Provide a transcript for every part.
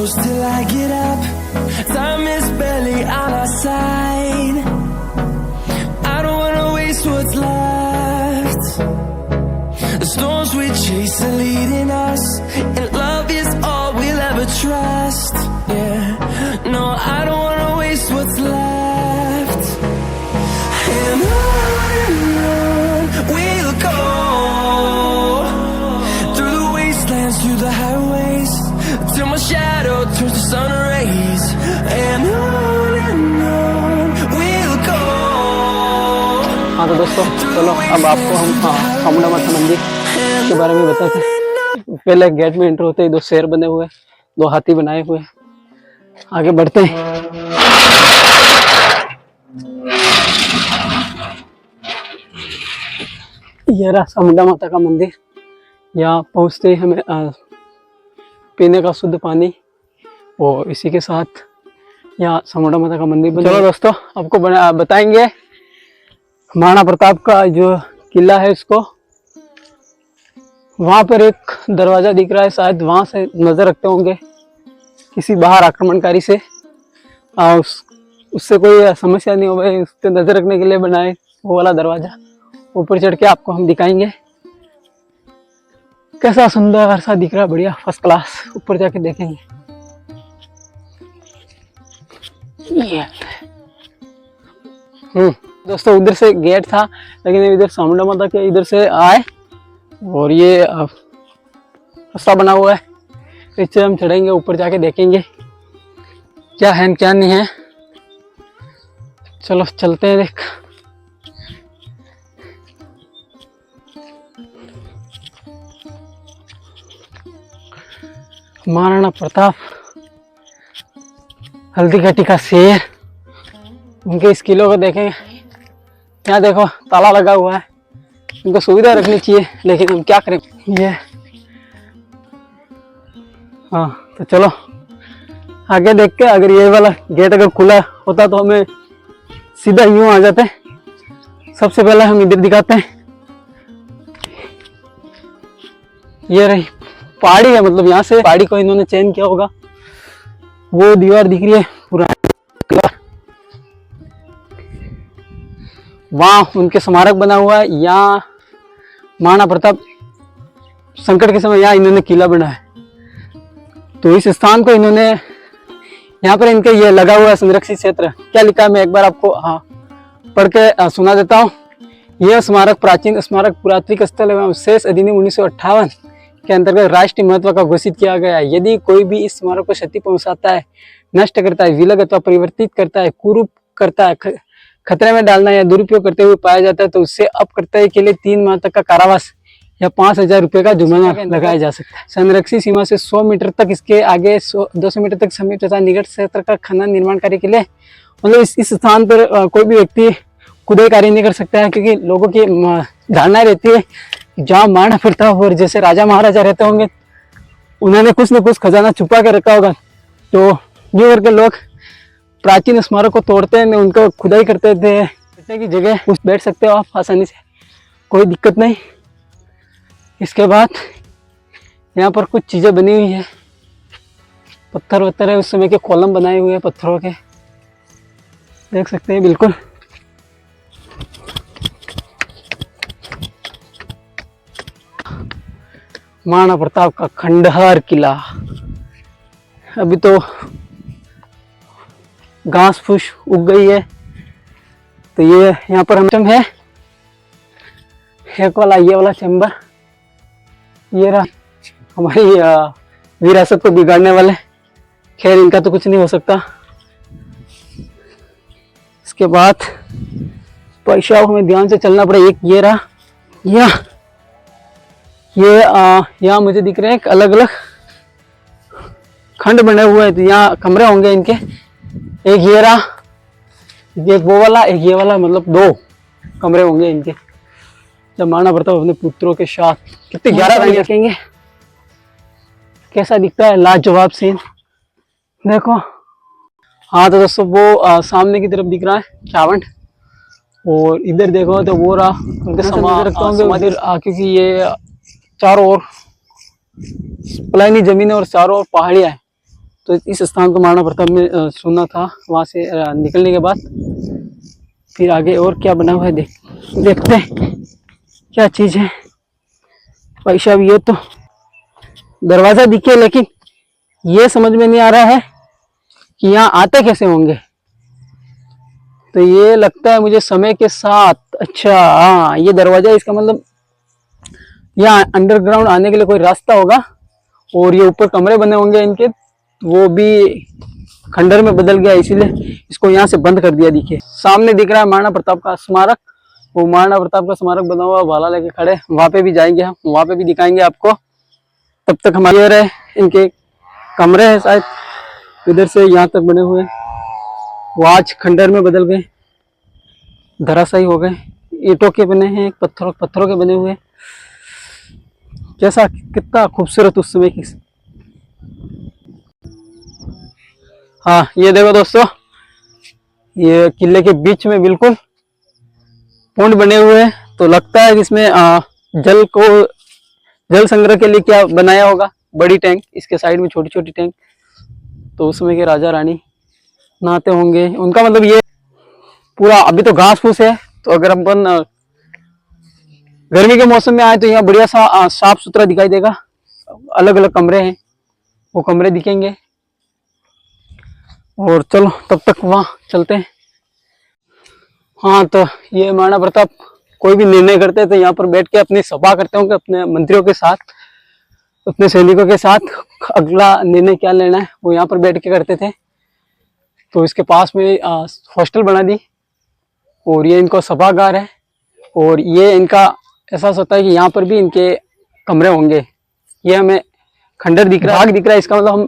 close till I get up. Time is barely on our side. I don't wanna waste what's left. The storms we chase are leading us, and love is all we'll ever trust. Yeah, no, I don't wanna waste what's left. And on we'll go, through the wastelands, through the highways, till my shadow turns to sun rays. And on we'll go. हाँ तो दोस्तों चलो अब आपको हम चामुंडा माता मंदिर के बारे में बताते हैं। पहले गेट में एंटर होते ही दो शेर बने हुए, दो हाथी बनाए हुए। आगे बढ़ते हैं। ये रहा चामुंडा माता का मंदिर। यहाँ पहुँचते ही हमें पीने का शुद्ध पानी और इसी के साथ यहाँ चामुंडा माता का मंदिर बना। चलो दोस्तों आपको बताएंगे महाराणा प्रताप का जो किला है उसको। वहां पर एक दरवाजा दिख रहा है, शायद वहां से नजर रखते होंगे किसी बाहर आक्रमणकारी से। उससे कोई समस्या नहीं हो गई, उस पर नजर रखने के लिए बनाए वो वाला दरवाजा। ऊपर चढ़ के आपको हम दिखाएंगे कैसा सुंदर सा दिख रहा है, बढ़िया फर्स्ट क्लास। ऊपर जाके देखेंगे। दोस्तों उधर से गेट था, लेकिन इधर चामुंडा माता के इधर से आए और ये रास्ता बना हुआ है, इससे हम चढ़ेंगे। ऊपर जाके देखेंगे क्या है क्या नहीं है। चलो चलते हैं। देख महाराणा प्रताप, हल्दी घाटी का शेर, उनके इस किले को देखेंगे। यहाँ देखो ताला लगा हुआ है, उनको सुविधा रखनी चाहिए, लेकिन हम क्या करें। ये हाँ तो चलो आगे देख के, अगर ये वाला गेट अगर खुला होता तो हमें सीधा यूं आ जाते। सबसे पहले हम इधर दिखाते हैं। ये रही पहाड़ी है, मतलब यहाँ से पहाड़ी को इन्होंने चेंज किया होगा। वो दीवार दिख रही है पुरानी, वहां उनके स्मारक बना हुआ है। यहाँ महाराणा प्रताप संकट के समय यहाँ इन्होंने किला बनाया। तो इस स्थान को इन्होंने, यहाँ पर इनके ये लगा हुआ है संरक्षित क्षेत्र। क्या लिखा है मैं एक बार आपको पढ़ के सुना देता हूँ। यह स्मारक प्राचीन स्मारक पुरातात्विक स्थल एवं शेष अधिनियम 1958 के अंतर्गत राष्ट्रीय महत्व का घोषित किया गया है। यदि कोई भी इस स्मारक को क्षति पहुंचाता है, नष्ट करता है, विलग अथवा परिवर्तित करता है, कुरूप करता है, खतरे में डालना या दुरुपयोग करते हुए पाया जाता है, तो उससे अपकर्तव्य के लिए 3 माह तक का कारावास या 5,000 रुपये का जुर्माना लगाया जा सकता है। संरक्षित सीमा से 100 मीटर तक, इसके आगे 200 मीटर तक समीप तथा निकट क्षेत्र का खनन निर्माण कार्य के लिए, मतलब इस स्थान पर कोई भी व्यक्ति खुदाई कार्य नहीं कर सकता है, क्योंकि लोगों की धारणा रहती है जहाँ महाराणा प्रताप और जैसे राजा महाराजा रहते होंगे, उन्होंने कुछ न कुछ खजाना छुपा के रखा होगा। तो यूं करके लोग प्राचीन स्मारक को तोड़ते हैं, उनको खुदाई करते थे। बैठने की जगह उस बैठ सकते हो आप आसानी से, कोई दिक्कत नहीं। इसके बाद यहाँ पर कुछ चीजें बनी हुई है, पत्थर वत्थर है, उस समय के कॉलम बनाए हुए हैं पत्थरों के, देख सकते हैं बिल्कुल। महाराणा प्रताप का खंडहर किला। अभी तो घास फूस उग गई है, तो ये यहाँ पर हम है एक वाला, ये वाला चैम्बर। ये रहा हमारी विरासत को बिगाड़ने वाले। खैर इनका तो कुछ नहीं हो सकता। इसके बाद पैसा हमें ध्यान से चलना पड़े। एक ये रहा, यहाँ मुझे दिख रहे हैं अलग अलग खंड बने हुए हैं, तो यहाँ कमरे होंगे इनके। एक ये रहा, एक वो वाला, एक ये वाला, मतलब 2 कमरे होंगे इनके। जब महाराणा प्रताप अपने पुत्रों के साथ कितने 11 रानी रखेंगे, कैसा दिखता है, लाजवाब सीन देखो। हाँ तो दोस्तों वो सामने की तरफ दिख रहा है चावंड, और इधर देखो तो वो रहा उनके समाधि, क्योंकि ये चारों ओर प्लानी जमीन और चारों ओर पहाड़ियां है, तो इस स्थान को महाराणा प्रताप ने सुना था। वहां से निकलने के बाद फिर आगे और क्या बना हुआ है देखते हैं क्या चीज है। भाई साहब ये तो दरवाजा दिखे, लेकिन ये समझ में नहीं आ रहा है कि यहाँ आते कैसे होंगे। तो ये लगता है मुझे समय के साथ, अच्छा हाँ ये दरवाजा, इसका मतलब यहाँ अंडरग्राउंड आने के लिए कोई रास्ता होगा। और ये ऊपर कमरे बने होंगे इनके, वो भी खंडर में बदल गया, इसीलिए इसको यहाँ से बंद कर दिया। देखिए सामने दिख रहा है महाराणा प्रताप का स्मारक, वो महाराणा प्रताप का स्मारक बना हुआ भाला लेके खड़े, वहां पे भी जाएंगे हम, वहां पे भी दिखाएंगे आपको। तब तक हमारे रहे इनके कमरे हैं शायद इधर से यहाँ तक बने हुए, वो आज खंडर में बदल गए, धराशायी हो गए। ईंटों के बने हैं, पत्थरों के बने हुए। कैसा कितना खूबसूरत उस समय की। हाँ ये देखो दोस्तों, ये किले के बीच में बिल्कुल पॉन्ड बने हुए हैं। तो लगता है कि इसमें जल संग्रह के लिए क्या बनाया होगा, बड़ी टैंक, इसके साइड में छोटी छोटी टैंक। तो उस समय के राजा रानी नहाते होंगे, उनका मतलब ये पूरा। अभी तो घास फूस है, तो अगर अपन गर्मी के मौसम में आए तो यहाँ बढ़िया सा साफ सुथरा दिखाई देगा। अलग अलग कमरे हैं, वो कमरे दिखेंगे। और चलो तब तक वहाँ चलते हैं। हाँ तो ये महाराणा प्रताप कोई भी निर्णय करते हैं तो यहाँ पर बैठ के अपनी सभा करते होंगे अपने मंत्रियों के साथ, अपने सैनिकों के साथ। अगला निर्णय क्या लेना है वो यहाँ पर बैठ के करते थे। तो इसके पास में हॉस्टल बना दी, और ये इनको सभागार है। और ये इनका एहसास होता है कि यहाँ पर भी इनके कमरे होंगे। ये हमें खंडर दिख रहा है, भाग दिख रहा है, इसका मतलब हम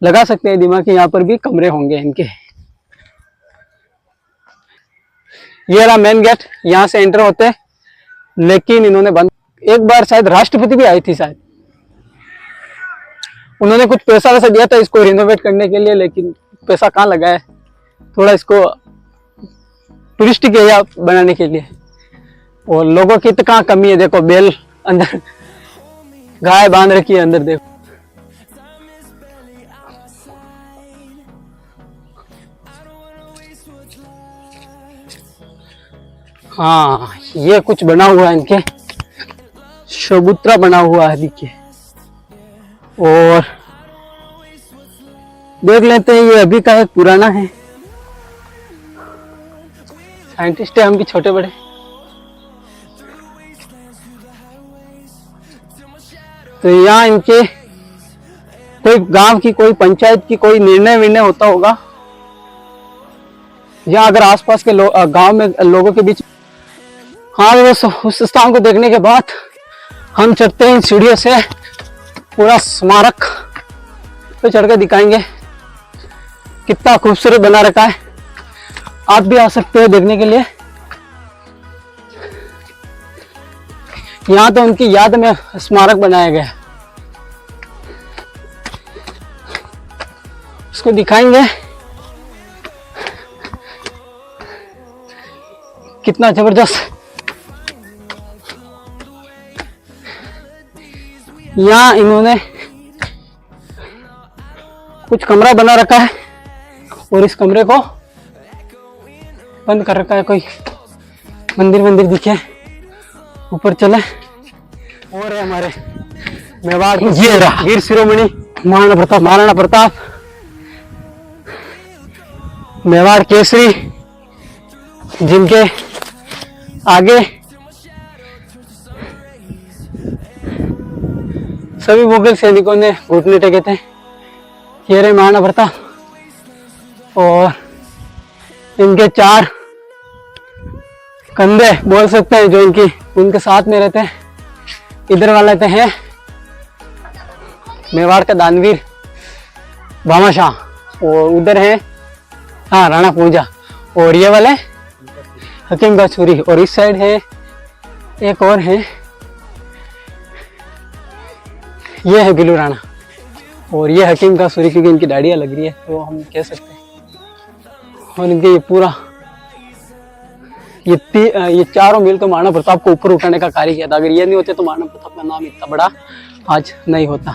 लगा सकते हैं दिमाग कि यहाँ पर भी कमरे होंगे इनके। ये रहा मेन गेट, यहाँ से एंटर होते हैं, लेकिन इन्होंने बंद। एक बार शायद राष्ट्रपति भी आई थी शायद, उन्होंने कुछ पैसा वैसा दिया था इसको रिनोवेट करने के लिए, लेकिन पैसा कहाँ लगा है, थोड़ा इसको टूरिस्टिक एरिया बनाने के लिए। और लोगों की तो कहाँ कमी है, देखो बैल अंदर, गाय बांध रखी है अंदर, देखो। हाँ ये कुछ बना हुआ है इनके, चबूतरा बना हुआ है देखिए। और देख लेते हैं, ये अभी का है, पुराना है। साइंटिस्ट है हम भी छोटे बड़े। तो यहाँ इनके कोई गांव की, कोई पंचायत की कोई निर्णय होता होगा, या अगर आसपास के गांव में लोगों के बीच। हाँ दोस्तों, उस स्थान को देखने के बाद हम चढ़ते हैं इन सीढ़ियों से, पूरा स्मारक पे चढ़ के दिखाएंगे कितना खूबसूरत बना रखा है। आप भी आ सकते हो देखने के लिए। यहाँ तो उनकी याद में स्मारक बनाया गया है, उसको दिखाएंगे कितना जबरदस्त। यहाँ इन्होंने कुछ कमरा बना रखा है, और इस कमरे को बंद कर रखा है। कोई मंदिर दिखे, ऊपर चले। और है हमारे मेवाड़ ये रहा वीर शिरोमणि महाराणा प्रताप मेवाड़ केसरी, जिनके आगे सभी मुगल सैनिकों ने घुटने टेके थे। ये रहे महाराणा प्रताप, और इनके 4 कंधे बोल सकते हैं जो उनके साथ में रहते हैं। इधर वाले तो हैं मेवाड़ का दानवीर भामाशाह, और उधर है हाँ राणा पूजा, और ये वाले हकीम का छुरी। और इस साइड है एक और है, ये है बिलू राणा, और ये हकीम का छुरी, क्योंकि इनकी दाढ़ियाँ लग रही है तो हम कह सकते हैं। और इनके ये पूरा ये चारों मिल तो महाराणा प्रताप को ऊपर उठाने का कार्य किया था। अगर ये नहीं होते तो महाराणा प्रताप का नाम इतना बड़ा आज नहीं होता।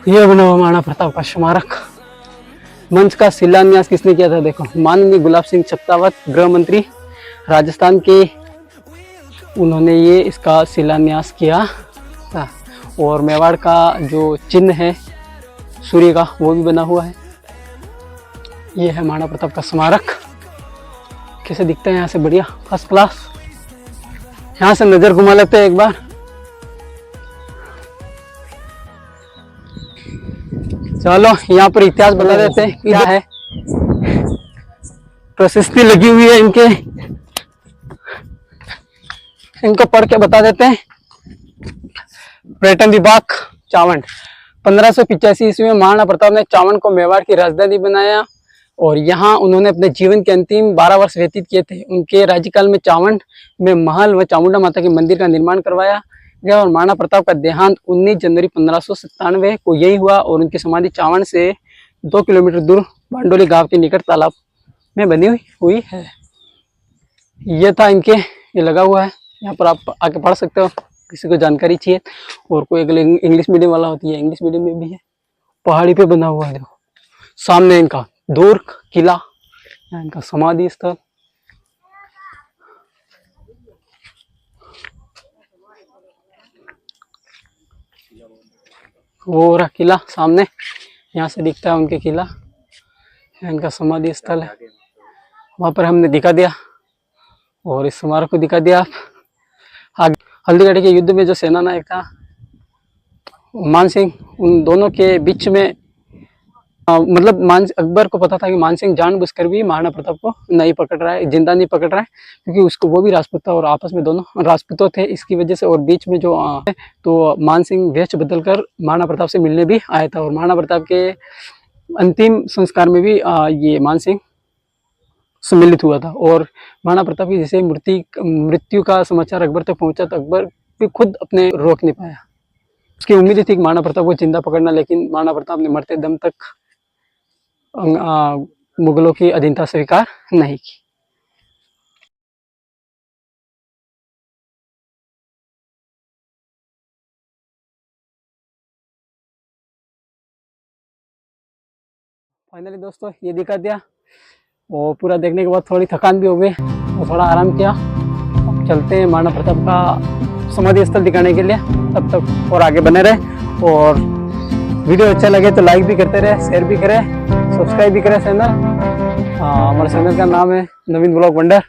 ये बना हुआ महाराणा प्रताप का स्मारक। मंच का शिलान्यास किसने किया था? देखो, माननीय गुलाब सिंह चकतावत, गृह मंत्री राजस्थान के, उन्होंने ये इसका शिलान्यास किया था। और मेवाड़ का जो चिन्ह है सूर्य का, वो भी बना हुआ है। ये है महाराणा प्रताप का स्मारक। कैसे दिखता है यहाँ से? बढ़िया, फर्स्ट क्लास। यहाँ से नजर घुमा लेते हैं एक बार। चलो यहाँ पर इतिहास बता देते हैं क्या है। प्रशस्ति लगी हुई है इनके, इनको पढ़ के बता देते हैं। पर्यटन विभाग चावंड, 1585 ईस्वी में महाराणा प्रताप ने चावंड को मेवाड़ की राजधानी बनाया और यहाँ उन्होंने अपने जीवन के अंतिम 12 वर्ष व्यतीत किए थे। उनके राज्यकाल में चावंड में महल व चामुंडा माता के मंदिर का निर्माण करवाया गया और महाराणा प्रताप का देहांत 19 जनवरी 1597 को यही हुआ और उनकी समाधि चावंड से 2 किलोमीटर दूर बांडोली गांव के निकट तालाब में बनी हुई है। ये था इनके, ये लगा हुआ है यहाँ पर, आप आके पढ़ सकते हो किसी को जानकारी चाहिए। और कोई अगर इंग्लिश मीडियम वाला होती है, इंग्लिश मीडियम में भी है। पहाड़ी पे बना हुआ है, देखो सामने इनका दुर्ग किला, इनका समाधि स्थल। वो रहा किला सामने, यहाँ से दिखता है उनके किला, इनका समाधि स्थल है। वहाँ पर हमने दिखा दिया और इस स्मारक को दिखा दिया। आगे हल्दीघाटी के युद्ध में जो सेना नायक था मान सिंह, उन दोनों के बीच में मतलब अकबर को पता था कि मान सिंह जानबूझकर भी महाराणा प्रताप को नहीं पकड़ रहा है, जिंदा नहीं पकड़ रहा है, क्योंकि उसको, वो भी राजपूत था और आपस में दोनों राजपूतों थे, इसकी वजह से। और बीच में जो तो मान सिंह वेश बदलकर महाराणा प्रताप से मिलने भी आया था और महाराणा प्रताप के अंतिम संस्कार में भी ये मान सिंह सम्मिलित हुआ था। और महाराणा प्रताप की जैसे मृत्यु का समाचार अकबर तक पहुंचा तो अकबर भी खुद अपने रोक नहीं पाया। उसकी उम्मीद थी कि महाराणा प्रताप को जिंदा पकड़ना, लेकिन महाराणा प्रताप ने मरते दम तक मुगलों की अधीनता स्वीकार नहीं की। फाइनली दोस्तों ये दिखा दिया और पूरा देखने के बाद थोड़ी थकान भी हो गई और थोड़ा आराम किया। अब चलते हैं महाराणा प्रताप का समाधि स्थल दिखाने के लिए। तब तक और आगे बने रहे और वीडियो अच्छा लगे तो लाइक भी करते रहे, शेयर भी करें, सब्सक्राइब भी करें चैनल। हमारे चैनल का नाम है नवीन ब्लॉग वंडर।